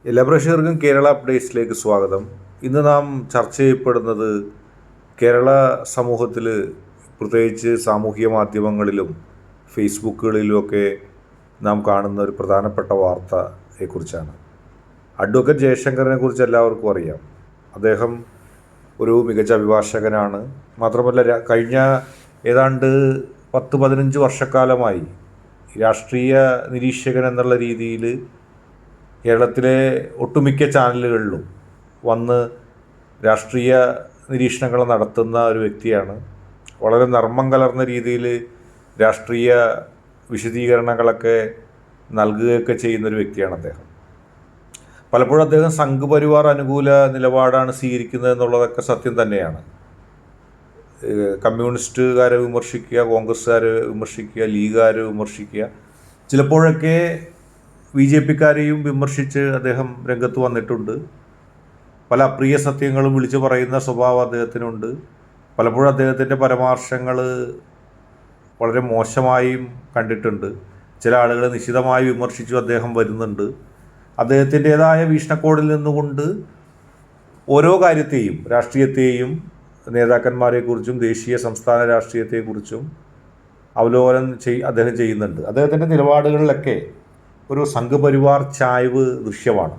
എല്ലാ പ്രേക്ഷകർക്കും കേരള അപ്ഡേറ്റ്സിലേക്ക് സ്വാഗതം. ഇന്ന് നാം ചർച്ച ചെയ്യപ്പെടുന്നത് കേരള സമൂഹത്തിൽ, പ്രത്യേകിച്ച് സാമൂഹിക മാധ്യമങ്ങളിലും ഫേസ്ബുക്കുകളിലുമൊക്കെ നാം കാണുന്ന ഒരു പ്രധാനപ്പെട്ട വാർത്തയെക്കുറിച്ചാണ്. അഡ്വക്കേറ്റ് ജയശങ്കറിനെ കുറിച്ച് എല്ലാവർക്കും അറിയാം. അദ്ദേഹം ഒരു മികച്ച അഭിഭാഷകനാണ്. മാത്രമല്ല കഴിഞ്ഞ ഏതാണ്ട് 10-15 വർഷക്കാലമായി രാഷ്ട്രീയ നിരീക്ഷകൻ എന്നുള്ള രീതിയിൽ കേരളത്തിലെ ഒട്ടുമിക്ക ചാനലുകളിലും വന്ന് രാഷ്ട്രീയ നിരീക്ഷണങ്ങൾ നടത്തുന്ന ഒരു വ്യക്തിയാണ്. വളരെ നർമ്മം കലർന്ന രീതിയിൽ രാഷ്ട്രീയ വിശദീകരണങ്ങളൊക്കെ നൽകുകയൊക്കെ ചെയ്യുന്നൊരു വ്യക്തിയാണ് അദ്ദേഹം. പലപ്പോഴും അദ്ദേഹം സംഘപരിവാർ അനുകൂല നിലപാടാണ് സ്വീകരിക്കുന്നത് എന്നുള്ളതൊക്കെ സത്യം തന്നെയാണ്. കമ്മ്യൂണിസ്റ്റുകാരെ വിമർശിക്കുക, കോൺഗ്രസ്സുകാരെ വിമർശിക്കുക, ലീഗുകാരെ വിമർശിക്കുക, ചിലപ്പോഴൊക്കെ BJP-ക്കാരെയും വിമർശിച്ച് അദ്ദേഹം രംഗത്ത് വന്നിട്ടുണ്ട്. പല അപ്രിയ സത്യങ്ങളും വിളിച്ചു പറയുന്ന സ്വഭാവം അദ്ദേഹത്തിനുണ്ട്. പലപ്പോഴും അദ്ദേഹത്തിൻ്റെ പരാമർശങ്ങൾ വളരെ മോശമായും കണ്ടിട്ടുണ്ട്. ചില ആളുകളെ നിശിതമായി വിമർശിച്ചു അദ്ദേഹം വരുന്നുണ്ട്. അദ്ദേഹത്തിൻ്റേതായ വീക്ഷണക്കോണിൽ നിന്നുകൊണ്ട് ഓരോ കാര്യത്തെയും, രാഷ്ട്രീയത്തെയും, നേതാക്കന്മാരെക്കുറിച്ചും ദേശീയ സംസ്ഥാന രാഷ്ട്രീയത്തെക്കുറിച്ചും അവലോകനം അദ്ദേഹം ചെയ്യുന്നുണ്ട്. അദ്ദേഹത്തിൻ്റെ നിലപാടുകളിലൊക്കെ ഒരു സംഘപരിവാർ ചായ്വ് ദൃശ്യമാണ്.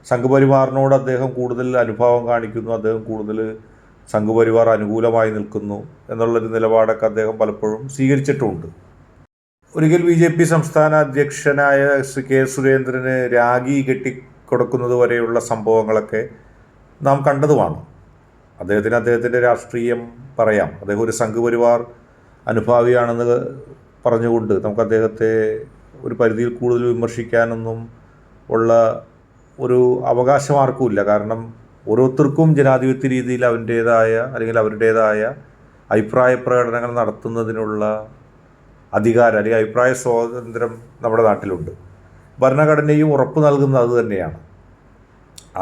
സംഘപരിവാറിനോട് അദ്ദേഹം കൂടുതൽ അനുഭാവം കാണിക്കുന്നു, അദ്ദേഹം കൂടുതൽ സംഘപരിവാർ അനുകൂലമായി നിൽക്കുന്നു എന്നുള്ളൊരു നിലപാടൊക്കെ അദ്ദേഹം പലപ്പോഴും സ്വീകരിച്ചിട്ടുമുണ്ട്. ഒരിക്കൽ BJP സംസ്ഥാന അധ്യക്ഷനായ ശ്രീ K. സുരേന്ദ്രന് രാഖി കെട്ടിക്കൊടുക്കുന്നത് വരെയുള്ള സംഭവങ്ങളൊക്കെ നാം കണ്ടതുമാണ്. അദ്ദേഹത്തിൻ്റെ രാഷ്ട്രീയം പറയാം. അദ്ദേഹം ഒരു സംഘപരിവാർ അനുഭാവിയാണെന്ന് പറഞ്ഞുകൊണ്ട് നമുക്ക് അദ്ദേഹത്തെ ഒരു പരിധിയിൽ കൂടുതൽ വിമർശിക്കാനൊന്നും ഉള്ള ഒരു അവകാശം ആർക്കുമില്ല. കാരണം ഓരോരുത്തർക്കും ജനാധിപത്യ രീതിയിൽ അവരുടേതായ അഭിപ്രായ പ്രകടനങ്ങൾ നടത്തുന്നതിനുള്ള അധികാരം അല്ലെങ്കിൽ അഭിപ്രായ സ്വാതന്ത്ര്യം നമ്മുടെ നാട്ടിലുണ്ട്. ഭരണഘടനയും ഉറപ്പ് നൽകുന്നത് അത് തന്നെയാണ്.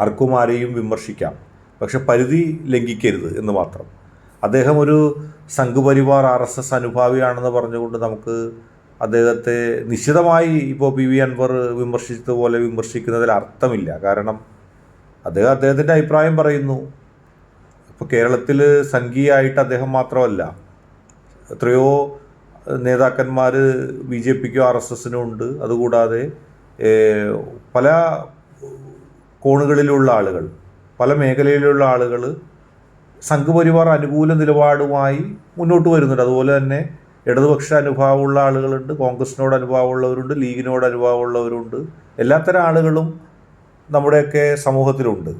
ആർക്കും ആരെയും വിമർശിക്കാം, പക്ഷെ പരിധി ലംഘിക്കരുത് എന്ന് മാത്രം. അദ്ദേഹം ഒരു സംഘപരിവാർ RSS അനുഭാവിയാണെന്ന് പറഞ്ഞുകൊണ്ട് നമുക്ക് അദ്ദേഹത്തെ നിശ്ചിതമായി ഇപ്പോൾ PV അൻവർ വിമർശിച്ചതുപോലെ വിമർശിക്കുന്നതിൽ അർത്ഥമില്ല. കാരണം അദ്ദേഹത്തിൻ്റെ അഭിപ്രായം പറയുന്നു. ഇപ്പോൾ കേരളത്തിൽ സംഘീയമായിട്ട് അദ്ദേഹം മാത്രമല്ല, എത്രയോ നേതാക്കന്മാർ BJP-ക്കും RSS-നും ഉണ്ട്. അതുകൂടാതെ പല കോണുകളിലുള്ള ആളുകൾ, പല മേഖലയിലുള്ള ആളുകൾ സംഘപരിവാർ അനുകൂല നിലപാടുമായി മുന്നോട്ട് വരുന്നുണ്ട്. അതുപോലെ തന്നെ ഇടതുപക്ഷ അനുഭാവമുള്ള ആളുകളുണ്ട്, കോൺഗ്രസിനോട് അനുഭാവമുള്ളവരുണ്ട്, ലീഗിനോട് അനുഭാവമുള്ളവരുണ്ട്. എല്ലാത്തരം ആളുകളും നമ്മുടെയൊക്കെ സമൂഹത്തിലുണ്ട്.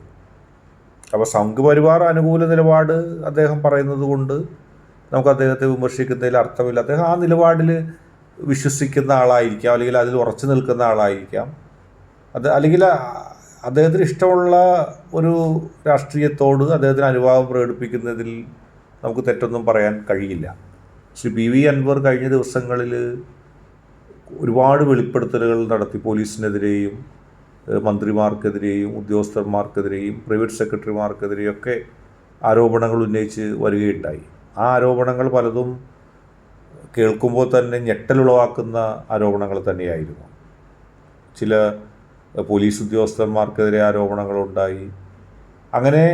അപ്പോൾ സംഘപരിവാർ അനുകൂല നിലപാട് അദ്ദേഹം പറയുന്നത് കൊണ്ട് നമുക്ക് അദ്ദേഹത്തെ വിമർശിക്കുന്നതിൽ അർത്ഥമില്ല. അദ്ദേഹം ആ നിലപാടിൽ വിശ്വസിക്കുന്ന ആളായിരിക്കാം, അല്ലെങ്കിൽ അതിൽ ഉറച്ചു നിൽക്കുന്ന ആളായിരിക്കാം. അല്ലെങ്കിൽ അദ്ദേഹത്തിന് ഇഷ്ടമുള്ള ഒരു രാഷ്ട്രീയത്തോട് അദ്ദേഹത്തിന് അനുഭാവം പ്രകടിപ്പിക്കുന്നതിൽ നമുക്ക് തെറ്റൊന്നും പറയാൻ കഴിയില്ല. ശ്രീ PV അൻവർ കഴിഞ്ഞ ദിവസങ്ങളിൽ ഒരുപാട് വെളിപ്പെടുത്തലുകൾ നടത്തി. പോലീസിനെതിരെയും മന്ത്രിമാർക്കെതിരെയും ഉദ്യോഗസ്ഥന്മാർക്കെതിരെയും പ്രൈവറ്റ് സെക്രട്ടറിമാർക്കെതിരെയൊക്കെ ആരോപണങ്ങൾ ഉന്നയിച്ച് വരികയുണ്ടായി. ആ ആരോപണങ്ങൾ പലതും കേൾക്കുമ്പോൾ തന്നെ ഞെട്ടലുളവാക്കുന്ന ആരോപണങ്ങൾ തന്നെയായിരുന്നു. ചില പോലീസ് ഉദ്യോഗസ്ഥന്മാർക്കെതിരെ ആരോപണങ്ങളുണ്ടായി. അങ്ങനെ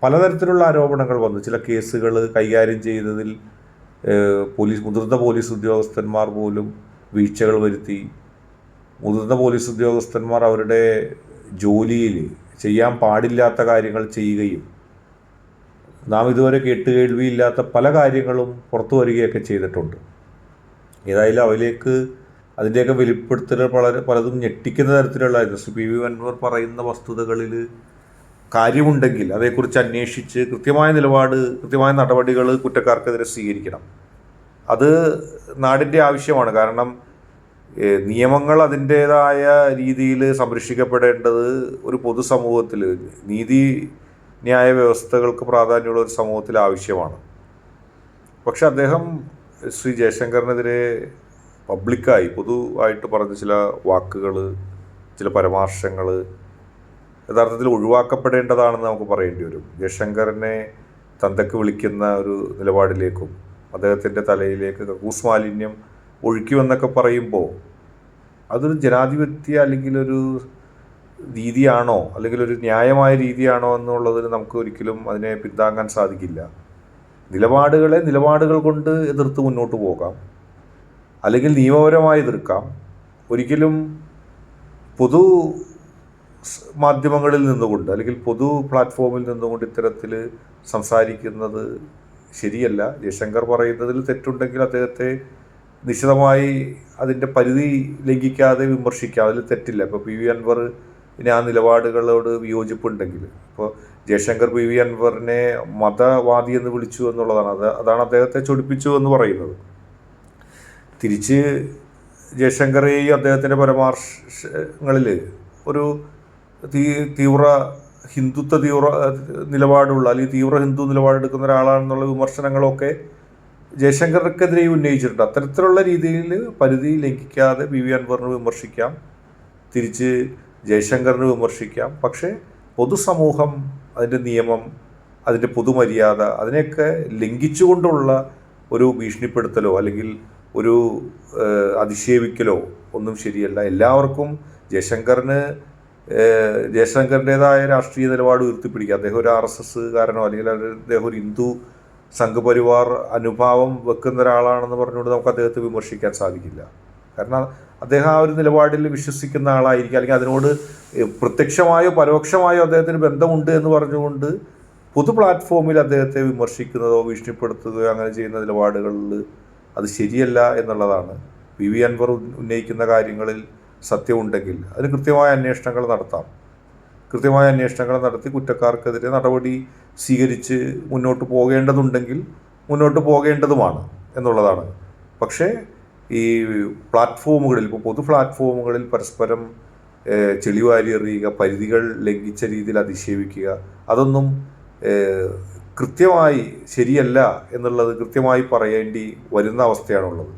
പലതരത്തിലുള്ള ആരോപണങ്ങൾ വന്നു. ചില കേസുകൾ കൈകാര്യം ചെയ്തതിൽ മുതിർന്ന പോലീസ് ഉദ്യോഗസ്ഥന്മാർ പോലും വീഴ്ചകൾ വരുത്തി. മുതിർന്ന പോലീസ് ഉദ്യോഗസ്ഥന്മാർ അവരുടെ ജോലിയിൽ ചെയ്യാൻ പാടില്ലാത്ത കാര്യങ്ങൾ ചെയ്യുകയും നാം ഇതുവരെ കേട്ടുകേൾവിയില്ലാത്ത പല കാര്യങ്ങളും പുറത്തു വരികയൊക്കെ ചെയ്തിട്ടുണ്ട്. ഏതായാലും അതിൻ്റെയൊക്കെ വെളിപ്പെടുത്തൽ പലതും ഞെട്ടിക്കുന്ന തരത്തിലുള്ളതായിരുന്നു. ശ്രീ PV അൻവർ പറയുന്ന വസ്തുതകളിൽ കാര്യമുണ്ടെങ്കിൽ അതേക്കുറിച്ച് അന്വേഷിച്ച് കൃത്യമായ നടപടികൾ കുറ്റക്കാർക്കെതിരെ സ്വീകരിക്കണം. അത് നാടിൻ്റെ ആവശ്യമാണ്. കാരണം നിയമങ്ങൾ അതിൻ്റേതായ രീതിയിൽ സംരക്ഷിക്കപ്പെടേണ്ടത് ഒരു പൊതുസമൂഹത്തിൽ, നീതി ന്യായ വ്യവസ്ഥകൾക്ക് പ്രാധാന്യമുള്ള ഒരു സമൂഹത്തിൽ ആവശ്യമാണ്. പക്ഷെ അദ്ദേഹം ശ്രീ ജയശങ്കറിനെതിരെ പബ്ലിക്കായി പൊതുവായിട്ട് പറഞ്ഞ ചില വാക്കുകൾ, ചില പരാമർശങ്ങൾ യഥാർത്ഥത്തിൽ ഒഴിവാക്കപ്പെടേണ്ടതാണെന്ന് നമുക്ക് പറയേണ്ടി വരും. ജയശങ്കറിനെ തന്തയ്ക്ക് വിളിക്കുന്ന ഒരു നിലപാടിലേക്കും അദ്ദേഹത്തിൻ്റെ തലയിലേക്ക് കക്കൂസ് മാലിന്യം ഒഴുക്കുമെന്നൊക്കെ പറയുമ്പോൾ അതൊരു ജനാധിപത്യ അല്ലെങ്കിൽ ഒരു രീതിയാണോ അല്ലെങ്കിൽ ഒരു ന്യായമായ രീതിയാണോ എന്നുള്ളതിന് നമുക്ക് ഒരിക്കലും അതിനെ പിന്താങ്ങാൻ സാധിക്കില്ല. നിലപാടുകൾ കൊണ്ട് എതിർത്ത് മുന്നോട്ട് പോകാം, അല്ലെങ്കിൽ നിയമപരമായി എതിർക്കാം. ഒരിക്കലും പൊതു മാധ്യമങ്ങളിൽ നിന്നുകൊണ്ട് അല്ലെങ്കിൽ പൊതു പ്ലാറ്റ്ഫോമിൽ നിന്നുകൊണ്ട് ഇത്തരത്തിൽ സംസാരിക്കുന്നത് ശരിയല്ല. ജയശങ്കർ പറയുന്നതിൽ തെറ്റുണ്ടെങ്കിൽ അദ്ദേഹത്തെ നിശിതമായി അതിൻ്റെ പരിധി ലംഘിക്കാതെ വിമർശിക്കാം, അതിൽ തെറ്റില്ല. ഇപ്പോൾ പി വി അൻവറിന് ആ നിലപാടുകളോട് വിയോജിപ്പുണ്ടെങ്കിൽ, ഇപ്പോൾ ജയശങ്കർ പി വി അൻവറിനെ മതവാദി എന്ന് വിളിച്ചു എന്നുള്ളതാണ്, അതാണ് അദ്ദേഹത്തെ ചൊടിപ്പിച്ചു എന്ന് പറയുന്നത്. തിരിച്ച് ജയശങ്കറേയും അദ്ദേഹത്തിൻ്റെ പരാമർശങ്ങളിൽ ഒരു തീവ്ര നിലപാടുള്ള അല്ലെങ്കിൽ തീവ്ര ഹിന്ദു നിലപാടെടുക്കുന്ന ഒരാളാണെന്നുള്ള വിമർശനങ്ങളൊക്കെ ജയശങ്കർക്കെതിരെ ഉന്നയിച്ചിട്ടുണ്ട്. അത്തരത്തിലുള്ള രീതിയിൽ പരിധി ലംഘിക്കാതെ പി വി അൻവറിന് വിമർശിക്കാം, തിരിച്ച് ജയശങ്കറിന് വിമർശിക്കാം. പക്ഷേ പൊതുസമൂഹം, അതിൻ്റെ നിയമം, അതിൻ്റെ പൊതുമര്യാദ, അതിനെയൊക്കെ ലംഘിച്ചുകൊണ്ടുള്ള ഒരു ഭീഷണിപ്പെടുത്തലോ അല്ലെങ്കിൽ ഒരു അധിക്ഷേപിക്കലോ ഒന്നും ശരിയല്ല. എല്ലാവർക്കും ജയശങ്കറിൻ്റെതായ രാഷ്ട്രീയ നിലപാട് ഉയർത്തിപ്പിടിക്കുക. അദ്ദേഹം ഒരു RSS കാരനോ അല്ലെങ്കിൽ അദ്ദേഹം ഒരു ഹിന്ദു സംഘപരിവാർ അനുഭാവം വെക്കുന്ന ഒരാളാണെന്ന് പറഞ്ഞുകൊണ്ട് നമുക്ക് അദ്ദേഹത്തെ വിമർശിക്കാൻ സാധിക്കില്ല. കാരണം അദ്ദേഹം ആ ഒരു നിലപാടിൽ വിശ്വസിക്കുന്ന ആളായിരിക്കും, അല്ലെങ്കിൽ അതിനോട് പ്രത്യക്ഷമായോ പരോക്ഷമായോ അദ്ദേഹത്തിന് ബന്ധമുണ്ട് എന്ന് പറഞ്ഞുകൊണ്ട് പൊതു പ്ലാറ്റ്ഫോമിൽ അദ്ദേഹത്തെ വിമർശിക്കുന്നതോ ഭീഷണിപ്പെടുത്തുകയോ അങ്ങനെ ചെയ്യുന്ന നിലപാടുകളിൽ അത് ശരിയല്ല എന്നുള്ളതാണ്. പി വി അൻവർ ഉന്നയിക്കുന്ന കാര്യങ്ങളിൽ സത്യമുണ്ടെങ്കിൽ അതിന് കൃത്യമായ അന്വേഷണങ്ങൾ നടത്താം. കൃത്യമായ അന്വേഷണങ്ങൾ നടത്തി കുറ്റക്കാർക്കെതിരെ നടപടി സ്വീകരിച്ച് മുന്നോട്ട് പോകേണ്ടതുണ്ടെങ്കിൽ മുന്നോട്ട് പോകേണ്ടതുമാണ് എന്നുള്ളതാണ്. പക്ഷേ ഈ പ്ലാറ്റ്ഫോമുകളിൽ, ഇപ്പോൾ പൊതു പ്ലാറ്റ്ഫോമുകളിൽ പരസ്പരം ചെളിവാരി എറിയുക, പരിധികൾ ലംഘിച്ച രീതിയിൽ അധിക്ഷേപിക്കുക, അതൊന്നും കൃത്യമായി ശരിയല്ല എന്നുള്ളത് കൃത്യമായി പറയേണ്ടി വരുന്ന അവസ്ഥയാണുള്ളത്.